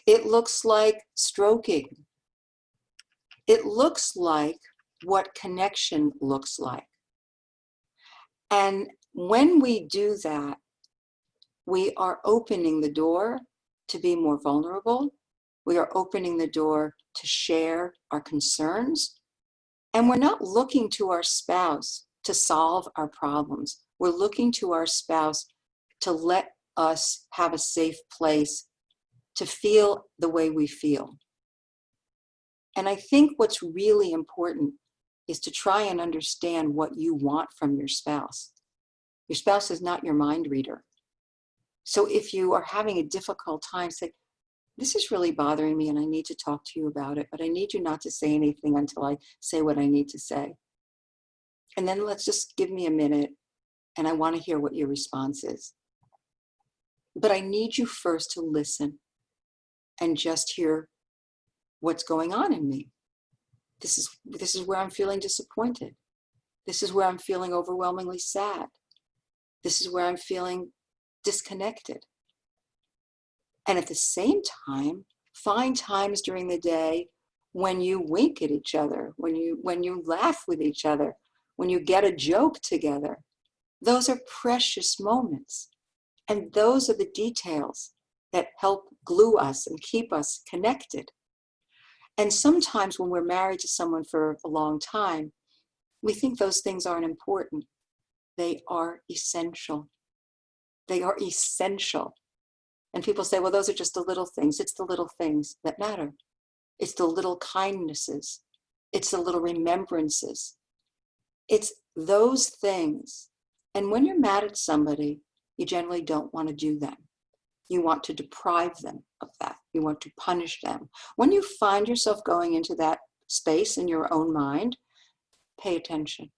It looks like stroking. It looks like what connection looks like. And when we do that, we are opening the door to be more vulnerable. We are opening the door to share our concerns. And we're not looking to our spouse to solve our problems. We're looking to our spouse to let us have a safe place to feel the way we feel. And I think what's really important is to try and understand what you want from your spouse. Your spouse is not your mind reader. So if you are having a difficult time, say, this is really bothering me and I need to talk to you about it, but I need you not to say anything until I say what I need to say. And then let's just give me a minute and I want to hear what your response is. But I need you first to listen and just hear what's going on in me. This is where I'm feeling disappointed. This is where I'm feeling overwhelmingly sad. This is where I'm feeling disconnected. And at the same time, find times during the day when you wink at each other, when you laugh with each other, when you get a joke together. Those are precious moments. And those are the details that help glue us and keep us connected. And sometimes when we're married to someone for a long time, we think those things aren't important. They are essential. They are essential. And people say, well, those are just the little things. It's the little things that matter. It's the little kindnesses. It's the little remembrances. It's those things. And when you're mad at somebody, you generally don't want to do them. You want to deprive them of that. You want to punish them. When you find yourself going into that space in your own mind, pay attention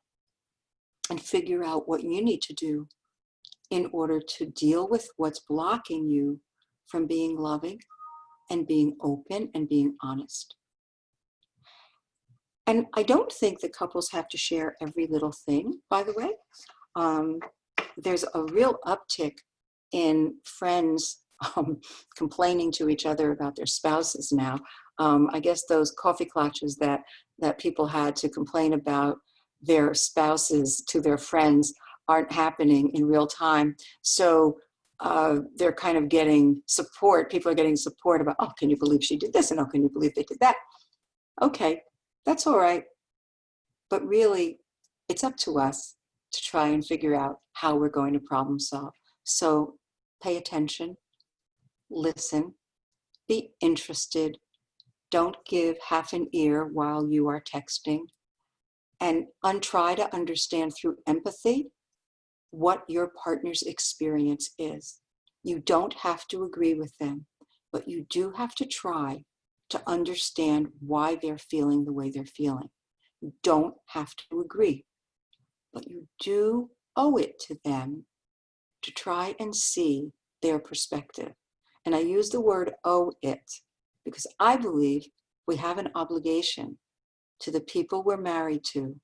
and figure out what you need to do in order to deal with what's blocking you from being loving and being open and being honest. And I don't think that couples have to share every little thing, by the way. There's a real uptick in friends complaining to each other about their spouses now. I guess those coffee clutches that people had to complain about their spouses to their friends aren't happening in real time. So they're kind of getting support. People are getting support about, oh, can you believe she did this? And oh, can you believe they did that? Okay, that's all right. But really, it's up to us to try and figure out how we're going to problem solve. So pay attention, listen, be interested. Don't give half an ear while you are texting, and try to understand through empathy what your partner's experience is. You don't have to agree with them, but you do have to try to understand why they're feeling the way they're feeling. You don't have to agree, but you do owe it to them to try and see their perspective. And I use the word owe it because I believe we have an obligation to the people we're married to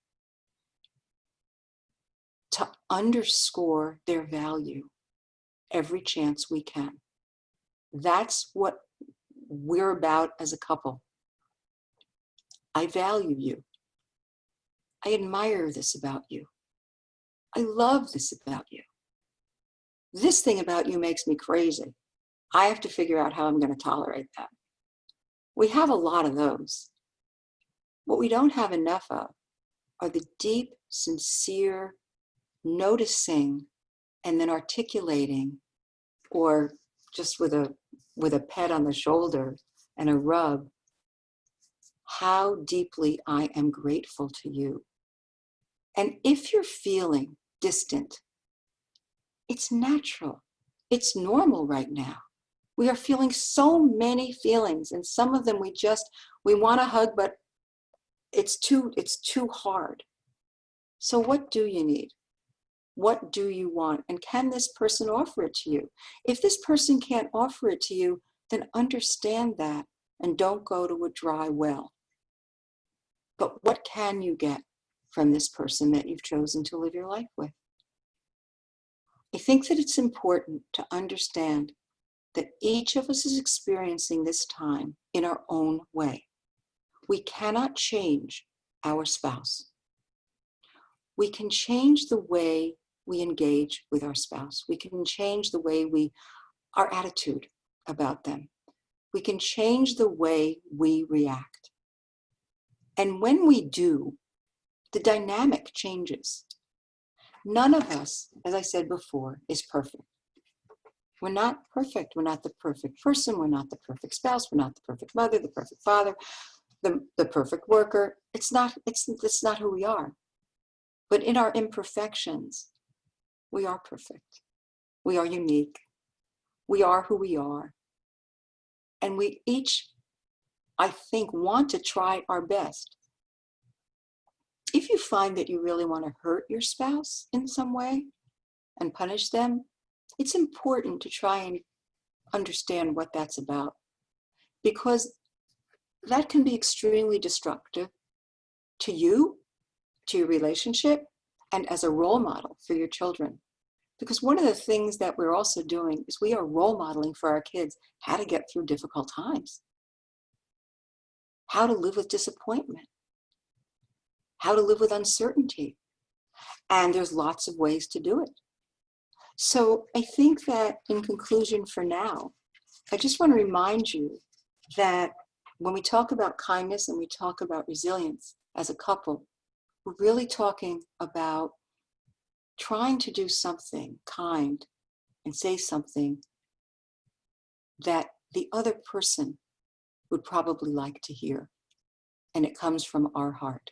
underscore their value every chance we can. That's what we're about as a couple. I value you. I admire this about you. I love this about you. This thing about you makes me crazy. I have to figure out how I'm going to tolerate that. We have a lot of those. What we don't have enough of are the deep, sincere noticing and then articulating, or just with a pet on the shoulder and a rub, how deeply I am grateful to you. And if you're feeling distant, it's natural. It's normal right now. We are feeling so many feelings, and some of them we want to hug, but it's too hard. So what do you need? What do you want? And can this person offer it to you? If this person can't offer it to you, then understand that and don't go to a dry well. But what can you get from this person that you've chosen to live your life with? I think that it's important to understand that each of us is experiencing this time in our own way. We cannot change our spouse. We can change the way we engage with our spouse. We can change the way our attitude about them. We can change the way we react. And when we do, the dynamic changes. None of us, as I said before, is perfect. We're not perfect. We're not the perfect person. We're not the perfect spouse. We're not the perfect mother, the perfect father, the perfect worker. It's not who we are. But in our imperfections, we are perfect. We are unique. We are who we are. And we each, I think, want to try our best. If you find that you really want to hurt your spouse in some way and punish them, it's important to try and understand what that's about, because that can be extremely destructive to you, to your relationship, and as a role model for your children. Because one of the things that we're also doing is we are role modeling for our kids how to get through difficult times, how to live with disappointment, how to live with uncertainty. And there's lots of ways to do it. So I think that in conclusion for now, I just want to remind you that when we talk about kindness and we talk about resilience as a couple, we're really talking about trying to do something kind and say something that the other person would probably like to hear. And it comes from our heart.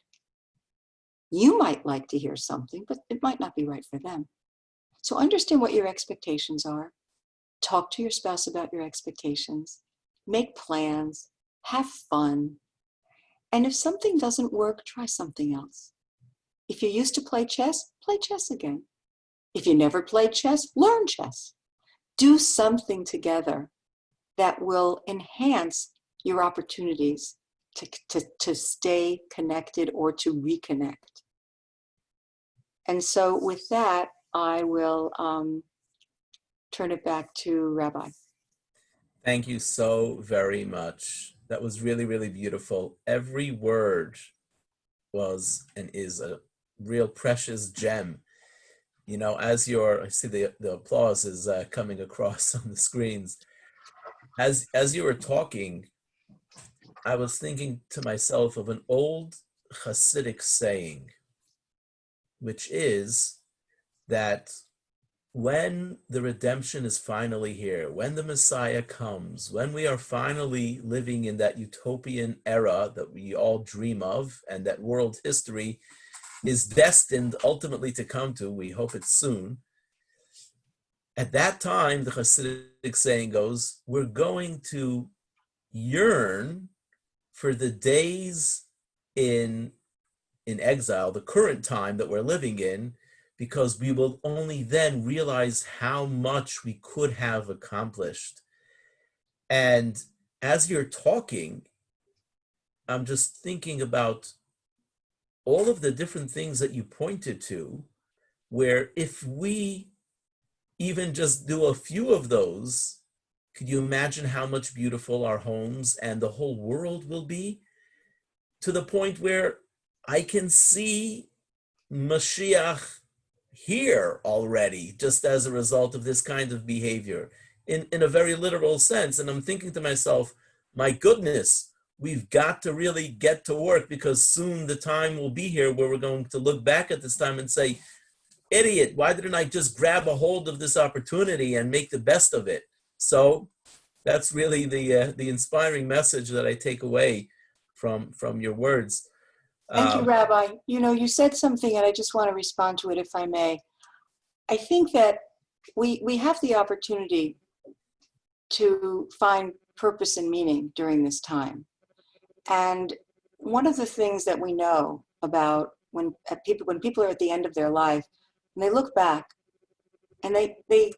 You might like to hear something, but it might not be right for them. So understand what your expectations are. Talk to your spouse about your expectations. Make plans. Have fun. And if something doesn't work, try something else. If you used to play chess again. If you never played chess, learn chess. Do something together that will enhance your opportunities to stay connected or to reconnect. And so with that, I will turn it back to Rabbi. Thank you so very much. That was really, really beautiful. Every word was and is a real precious gem. You know, I see the applause is coming across on the screens. As you were talking, I was thinking to myself of an old Hasidic saying, which is that when the redemption is finally here, when the Messiah comes, when we are finally living in that utopian era that we all dream of and that world history is destined ultimately to come to, we hope it's soon. At that time, the Hasidic saying goes, we're going to yearn for the days in exile, the current time that we're living in, because we will only then realize how much we could have accomplished. And as you're talking, I'm just thinking about all of the different things that you pointed to, where if we even just do a few of those, could you imagine how much beautiful our homes and the whole world will be? To the point where I can see Mashiach here already, just as a result of this kind of behavior, in a very literal sense. And I'm thinking to myself, my goodness, we've got to really get to work, because soon the time will be here where we're going to look back at this time and say, idiot, why didn't I just grab a hold of this opportunity and make the best of it? So that's really the inspiring message that I take away from your words. Thank you, Rabbi. You know, you said something, and I just want to respond to it, if I may. I think that we have the opportunity to find purpose and meaning during this time. And one of the things that we know about when people are at the end of their life, and they look back, and they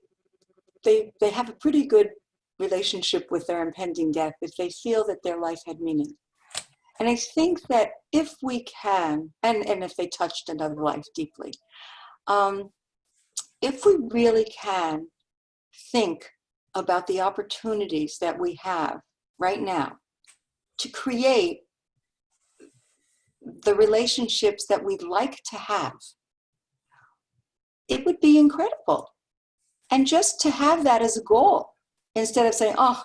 have a pretty good relationship with their impending death if they feel that their life had meaning. And I think that if we can, and if they touched another life deeply, if we really can think about the opportunities that we have right now to create the relationships that we'd like to have, it would be incredible. And just to have that as a goal, instead of saying, oh,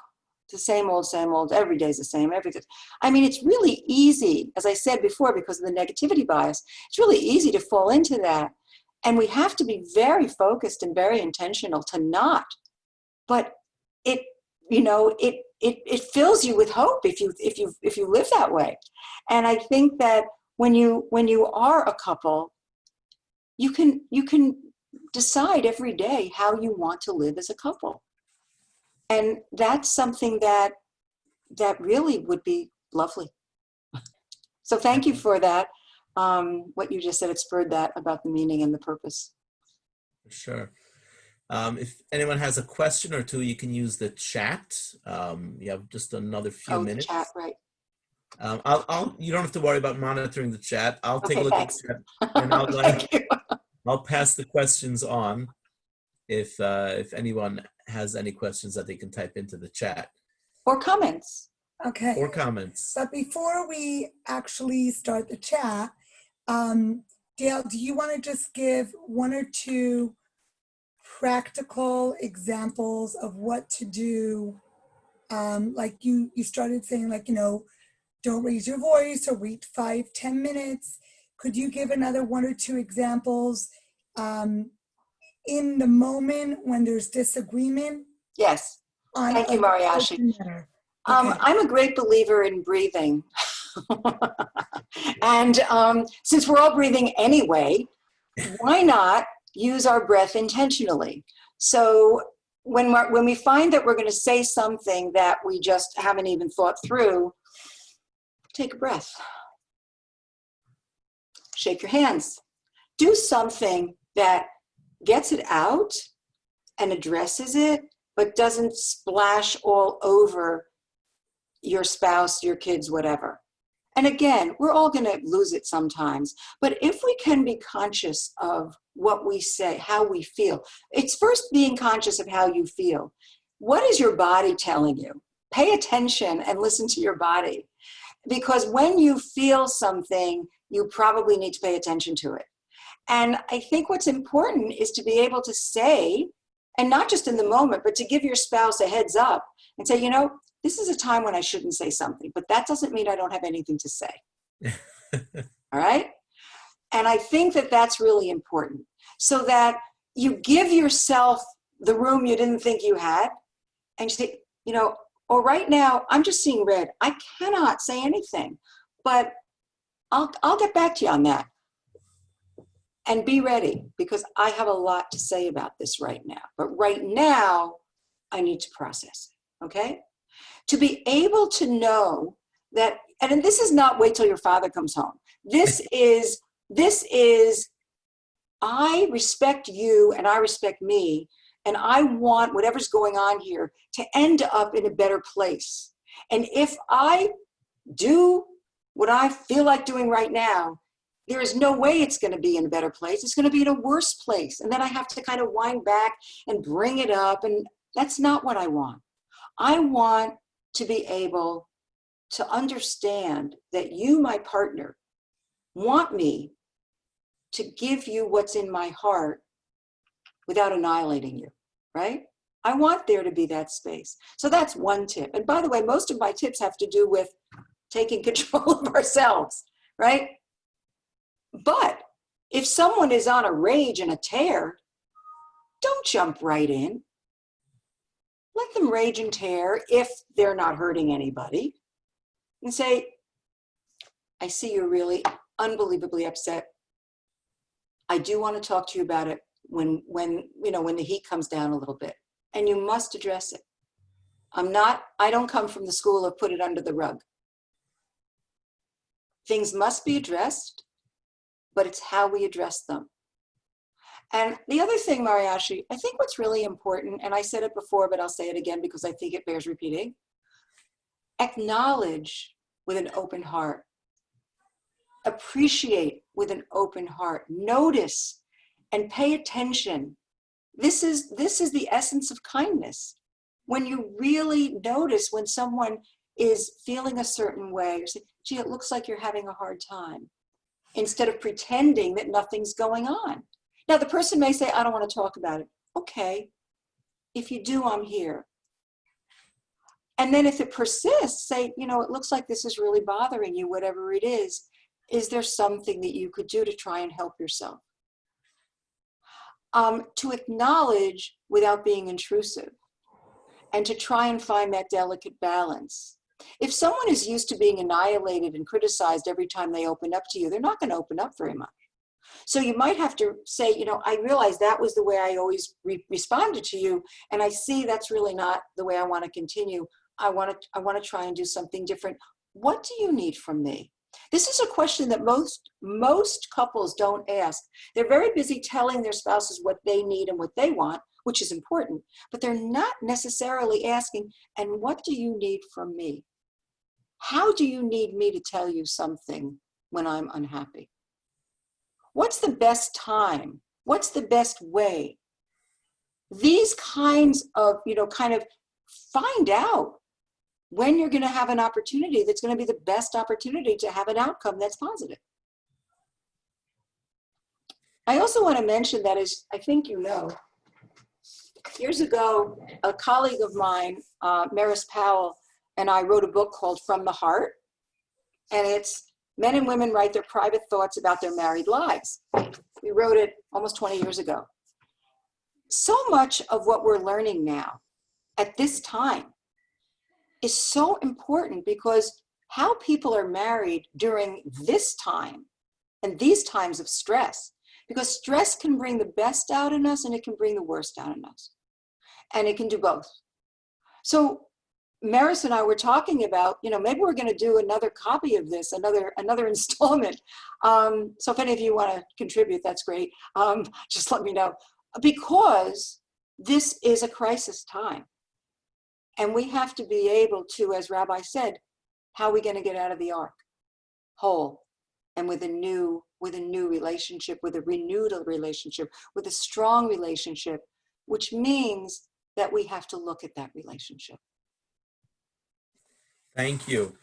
the same old, every day's the same, every day. I mean, it's really easy, as I said before, because of the negativity bias, it's really easy to fall into that. And we have to be very focused and very intentional to not. But it, you know, it fills you with hope if you live that way. And I think that when you are a couple, you can decide every day how you want to live as a couple. And that's something that really would be lovely. So thank you for that. What you just said, it spurred that about the meaning and the purpose. Sure. If anyone has a question or two, you can use the chat. You have just another few minutes. Chat, right. You don't have to worry about monitoring the chat. I'll take a look Thanks. at the chat, and Thank you. I'll pass the questions on if anyone has any questions that they can type into the chat. Or comments. Okay. Or comments. But before we actually start the chat, Dale, do you want to just give one or two practical examples of what to do? Like you started saying, like, you know, don't raise your voice or wait 5-10 minutes. Could you give another one or two examples in the moment when there's disagreement? Yes. Thank you, Mariashi. Okay. I'm a great believer in breathing. And since we're all breathing anyway, why not use our breath intentionally? So when we find that we're going to say something that we just haven't even thought through, take a breath. Shake your hands. Do something that gets it out and addresses it, but doesn't splash all over your spouse, your kids, whatever. And again, we're all going to lose it sometimes. But if we can be conscious of what we say, how we feel, it's first being conscious of how you feel. What is your body telling you? Pay attention and listen to your body. Because when you feel something, you probably need to pay attention to it. And I think what's important is to be able to say, and not just in the moment, but to give your spouse a heads up and say, you know, this is a time when I shouldn't say something, but that doesn't mean I don't have anything to say. All right? And I think that that's really important, so that you give yourself the room you didn't think you had, and you say, you know, or right now, I'm just seeing red. I cannot say anything, but I'll get back to you on that. And be ready, because I have a lot to say about this right now. But right now, I need to process it, okay? To be able to know that, and this is not wait till your father comes home. This is, I respect you and I respect me, and I want whatever's going on here to end up in a better place. And if I do what I feel like doing right now, there is no way it's going to be in a better place. It's going to be in a worse place. And then I have to kind of wind back and bring it up. And that's not what I want. I want to be able to understand that you, my partner, want me to give you what's in my heart without annihilating you, right? I want there to be that space. So that's one tip. And by the way, most of my tips have to do with taking control of ourselves, right? But if someone is on a rage and a tear, don't jump right in. Let them rage and tear if they're not hurting anybody. And say, I see you're really unbelievably upset. I do want to talk to you about it when the heat comes down a little bit. And you must address it. I don't come from the school of put it under the rug. Things must be addressed, but it's how we address them. And the other thing, Mariashi, I think what's really important, and I said it before, but I'll say it again because I think it bears repeating, acknowledge with an open heart. Appreciate with an open heart. Notice and pay attention. This is the essence of kindness. when you really notice when someone is feeling a certain way, or say, gee, it looks like you're having a hard time, instead of pretending that nothing's going on. Now, the person may say, I don't want to talk about it. Okay, if you do, I'm here. And then if it persists, say, you know, it looks like this is really bothering you, whatever it is there something that you could do to try and help yourself? To acknowledge without being intrusive, and to try and find that delicate balance. If someone is used to being annihilated and criticized every time they open up to you, they're not going to open up very much. So you might have to say, you know, I realize that was the way I always responded to you, and I see that's really not the way I want to continue. I want to try and do something different. What do you need from me? This is a question that most couples don't ask. They're very busy telling their spouses what they need and what they want, which is important, but they're not necessarily asking, and what do you need from me? How do you need me to tell you something when I'm unhappy? What's the best time? What's the best way? These kinds of, you know, kind of find out when you're going to have an opportunity that's going to be the best opportunity to have an outcome that's positive. I also want to mention that, as I think you know, years ago, a colleague of mine, Maris Powell, and I wrote a book called From the Heart, and it's men and women write their private thoughts about their married lives. We wrote it almost 20 years ago. So much of what we're learning now at this time is so important, because how people are married during this time and these times of stress, because stress can bring the best out in us and it can bring the worst out in us, and it can do both. So Maris and I were talking about, you know, maybe we're going to do another copy of this, another installment. So if any of you want to contribute, that's great. Just let me know, because this is a crisis time. And we have to be able to, as Rabbi said, how are we going to get out of the ark? Whole, and with a new relationship, with a renewed relationship, with a strong relationship, which means that we have to look at that relationship. Thank you.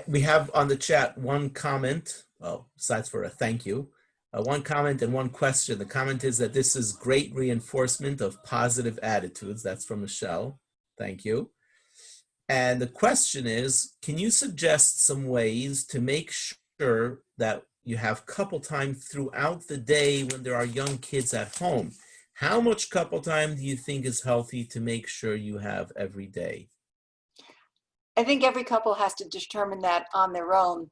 We have on the chat one comment, well, besides for a thank you, one comment and one question. The comment is that this is great reinforcement of positive attitudes. That's from Michelle. Thank you. And the question is, can you suggest some ways to make sure that you have couple time throughout the day when there are young kids at home? How much couple time do you think is healthy to make sure you have every day? I think every couple has to determine that on their own,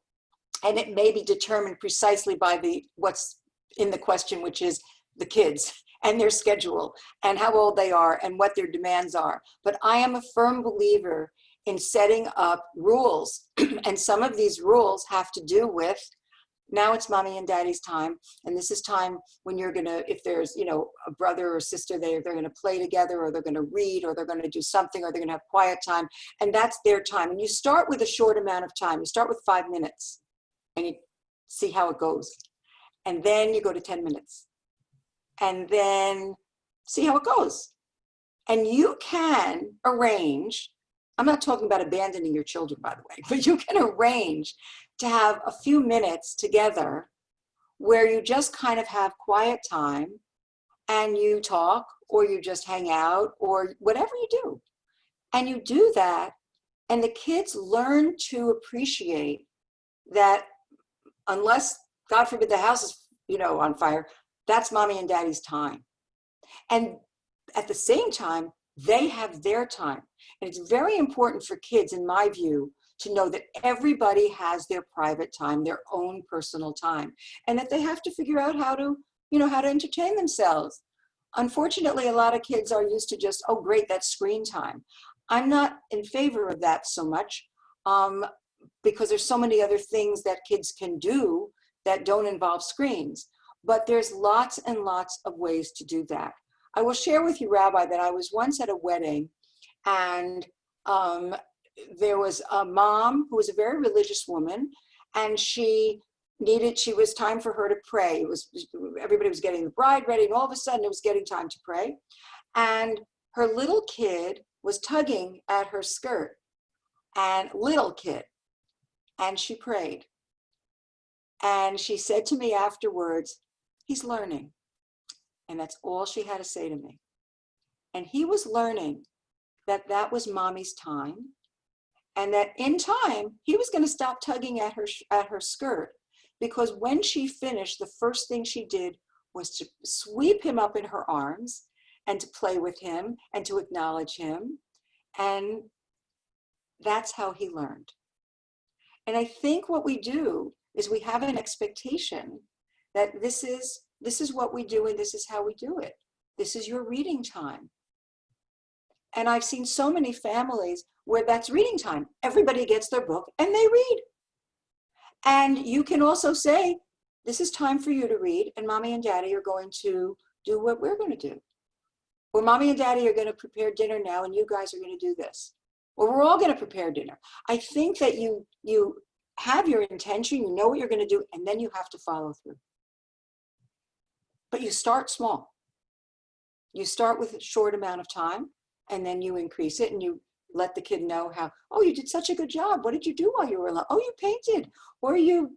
and it may be determined precisely by what's in the question, which is the kids and their schedule and how old they are and what their demands are. But I am a firm believer in setting up rules, and some of these rules have to do with, now it's mommy and daddy's time, and this is time when you're gonna, if there's, you know, a brother or sister, they're gonna play together, or they're gonna read, or they're gonna do something, or they're gonna have quiet time, and that's their time. And you start with a short amount of time. You start with 5 minutes, and you see how it goes. And then you go to 10 minutes, and then see how it goes. And you can arrange, I'm not talking about abandoning your children, by the way, but you can arrange to have a few minutes together where you just kind of have quiet time and you talk, or you just hang out, or whatever you do. And you do that, and the kids learn to appreciate that, unless, God forbid, the house is, you know, on fire, that's mommy and daddy's time. And at the same time, they have their time. And it's very important for kids, in my view, to know that everybody has their private time, their own personal time, and that they have to figure out how to, you know, how to entertain themselves. Unfortunately, a lot of kids are used to just, oh, great, that's screen time. I'm not in favor of that so much, because there's so many other things that kids can do that don't involve screens. But there's lots and lots of ways to do that. I will share with you, Rabbi, that I was once at a wedding, and there was a mom who was a very religious woman, and it was time for her to pray. Everybody was getting the bride ready, and all of a sudden it was getting time to pray. And her little kid was tugging at her skirt, and little kid, and she prayed. And she said to me afterwards, he's learning. And that's all she had to say to me. And he was learning that that was mommy's time, and that in time, he was going to stop tugging at her skirt, because when she finished, the first thing she did was to sweep him up in her arms and to play with him and to acknowledge him. And that's how he learned. And I think what we do is we have an expectation that this is what we do and this is how we do it. This is your reading time. And I've seen so many families where that's reading time. Everybody gets their book and they read. And you can also say, this is time for you to read, and mommy and daddy are going to do what we're going to do. Or mommy and daddy are going to prepare dinner now, and you guys are going to do this. Or we're all going to prepare dinner. I think that you have your intention, you know what you're going to do, and then you have to follow through. But you start small. You start with a short amount of time, and then you increase it, and you let the kid know how, oh, you did such a good job. What did you do while you were alone? Oh, you painted, or you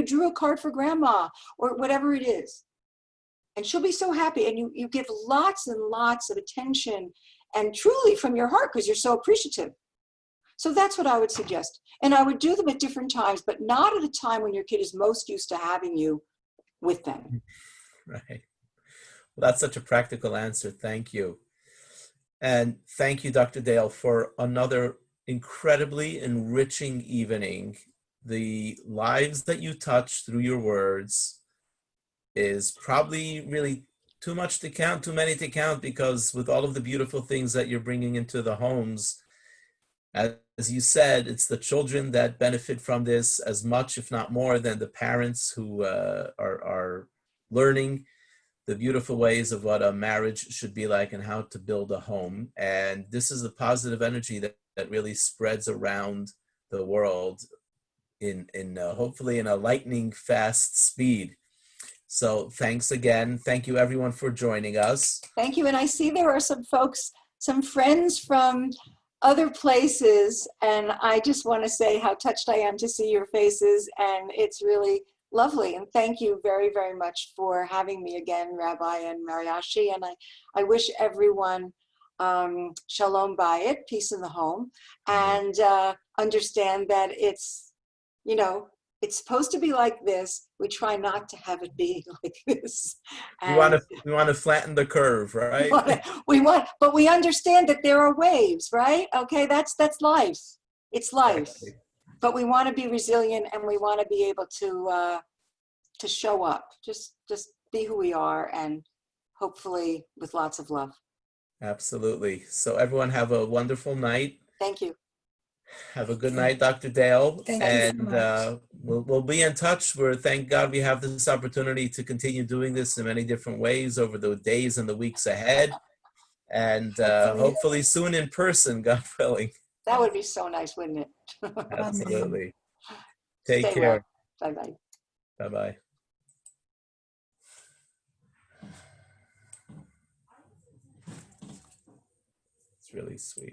drew a card for grandma, or whatever it is. And she'll be so happy. And you give lots and lots of attention, and truly from your heart, because you're so appreciative. So that's what I would suggest. And I would do them at different times, but not at a time when your kid is most used to having you with them. Right. Well, that's such a practical answer. Thank you. And thank you, Dr. Dale, for another incredibly enriching evening. The lives that you touch through your words is probably really too much to count, too many to count, because with all of the beautiful things that you're bringing into the homes, as you said, it's the children that benefit from this as much, if not more, than the parents who are learning the beautiful ways of what a marriage should be like and how to build a home. And this is the positive energy that really spreads around the world in hopefully in a lightning fast speed. So thanks again. Thank you everyone for joining us. Thank you. And I see there are some folks, some friends from other places, and I just want to say how touched I am to see your faces, and it's really lovely. And thank you very, very much for having me again, Rabbi and Mariashi. And I wish everyone shalom bayit, peace in the home, and understand that it's, you know, it's supposed to be like this. We try not to have it be like this. We want to flatten the curve, right? But we understand that there are waves, right? Okay, that's life. It's life. Exactly. But we want to be resilient, and we want to be able to show up. Just be who we are, and hopefully with lots of love. Absolutely. So everyone have a wonderful night. Thank you. Have a good night, Dr. Dale. Thank you so much. We'll be in touch. Thank God we have this opportunity to continue doing this in many different ways over the days and the weeks ahead. And hopefully soon in person, God willing. That would be so nice, wouldn't it? Absolutely. Take Stay care. well. Bye-bye. Bye-bye. It's really sweet.